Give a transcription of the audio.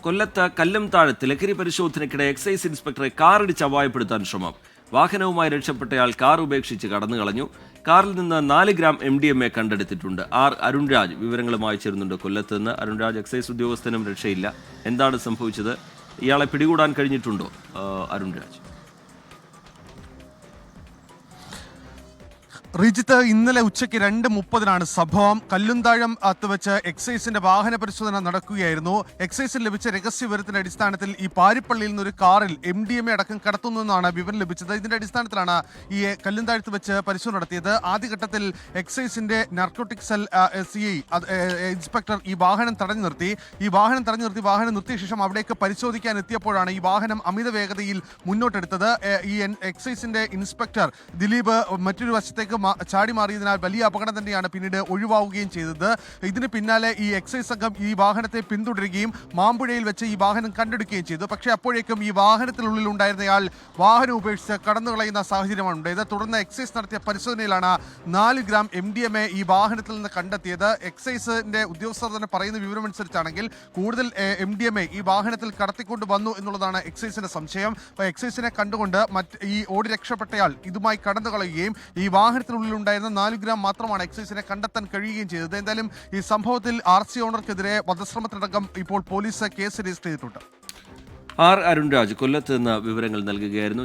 കൊല്ലത്ത് കല്ലംതാഴത്ത് ലഹരി പരിശോധനയ്ക്കിടെ എക്സൈസ് ഇൻസ്പെക്ടറെ കാറിടിച്ച് അപായപ്പെടുത്താൻ ശ്രമം. വാഹനവുമായി രക്ഷപ്പെട്ടയാൾ കാർ ഉപേക്ഷിച്ച് കടന്നുകളഞ്ഞു. കാറിൽ നിന്ന് 4 ഗ്രാം MDMA കണ്ടെടുത്തിട്ടുണ്ട്. അരുൺരാജ് വിവരങ്ങളുമായി ചേരുന്നുണ്ട് കൊല്ലത്ത് നിന്ന്. അരുൺരാജ്, എക്സൈസ് ഉദ്യോഗസ്ഥനും രക്ഷയില്ല. എന്താണ് സംഭവിച്ചത്? ഇയാളെ പിടികൂടാൻ കഴിഞ്ഞിട്ടുണ്ടോ അരുൺരാജ്? റിജിത്ത്, ഇന്നലെ ഉച്ചയ്ക്ക് 2:30 സംഭവം. കല്ലുംതാഴം വെച്ച് എക്സൈസിന്റെ വാഹന പരിശോധന നടക്കുകയായിരുന്നു. എക്സൈസിന് ലഭിച്ച രഹസ്യ വിവരത്തിന്റെ അടിസ്ഥാനത്തിൽ ഈ പാരിപ്പള്ളിയിൽ നിന്നൊരു കാറിൽ MDMA അടക്കം കടത്തുന്നതെന്നാണ് വിവരം ലഭിച്ചത്. ഇതിന്റെ അടിസ്ഥാനത്തിലാണ് ഈ കല്ലുംതാഴത്ത് വെച്ച് പരിശോധന നടത്തിയത്. ആദ്യഘട്ടത്തിൽ എക്സൈസിന്റെ നാർക്കോട്ടിക് സെൽ CI ഇൻസ്പെക്ടർ ഈ വാഹനം തടഞ്ഞു നിർത്തി. വാഹനം നിർത്തിയ ശേഷം അവിടേക്ക് പരിശോധിക്കാൻ എത്തിയപ്പോഴാണ് ഈ വാഹനം അമിത വേഗതയിൽ മുന്നോട്ടെടുത്തത്. ഈ എക്സൈസിന്റെ ഇൻസ്പെക്ടർ ദിലീപ് മറ്റൊരു വശത്തേക്ക് ചാടി മാറിയതിനാൽ വലിയ അപകടം തന്നെയാണ് പിന്നീട് ഒഴിവാവുകയും ചെയ്തത്. ഇതിന് പിന്നാലെ ഈ എക്സൈസ് സംഘം ഈ വാഹനത്തെ പിന്തുടരുകയും മാമ്പുഴയിൽ വെച്ച് ഈ വാഹനം കണ്ടെടുക്കുകയും ചെയ്തു. പക്ഷേ അപ്പോഴേക്കും ഈ വാഹനത്തിനുള്ളിൽ ഉണ്ടായിരുന്നയാൾ വാഹനം ഉപേക്ഷിച്ച് കടന്നു കളയുന്ന സാഹചര്യമാണ് ഉണ്ടായത്. തുടർന്ന് എക്സൈസ് നടത്തിയ പരിശോധനയിലാണ് 4 ഗ്രാം MDMA ഈ വാഹനത്തിൽ നിന്ന് കണ്ടെത്തിയത്. എക്സൈസിന്റെ ഉദ്യോഗസ്ഥർ തന്നെ പറയുന്ന വിവരമനുസരിച്ചാണെങ്കിൽ കൂടുതൽ MDMA ഈ വാഹനത്തിൽ കടത്തിക്കൊണ്ട് വന്നു എന്നുള്ളതാണ് എക്സൈസിന്റെ സംശയം. എക്സൈസിനെ കണ്ടുകൊണ്ട് ഈ ഓടി രക്ഷപ്പെട്ടയാൾ ഇതുമായി കടന്നു കളയുകയും ഈ വാഹനത്തിനുള്ളിൽ ഉണ്ടായിരുന്ന 4 ഗ്രാം മാത്രമാണ് എക്സൈസിനെ കണ്ടെത്താൻ കഴിയുകയും ചെയ്തത്. എന്തായാലും ഈ സംഭവത്തിൽ RC ഓണർക്കെതിരെ വധശ്രമത്തിനടക്കം ഇപ്പോൾ പോലീസ് കേസ് രജിസ്റ്റർ ചെയ്തിട്ടുണ്ട്. അരുൺരാജ് കൊല്ലത്ത് നിന്ന് വിവരങ്ങൾ നൽകുകയായിരുന്നു.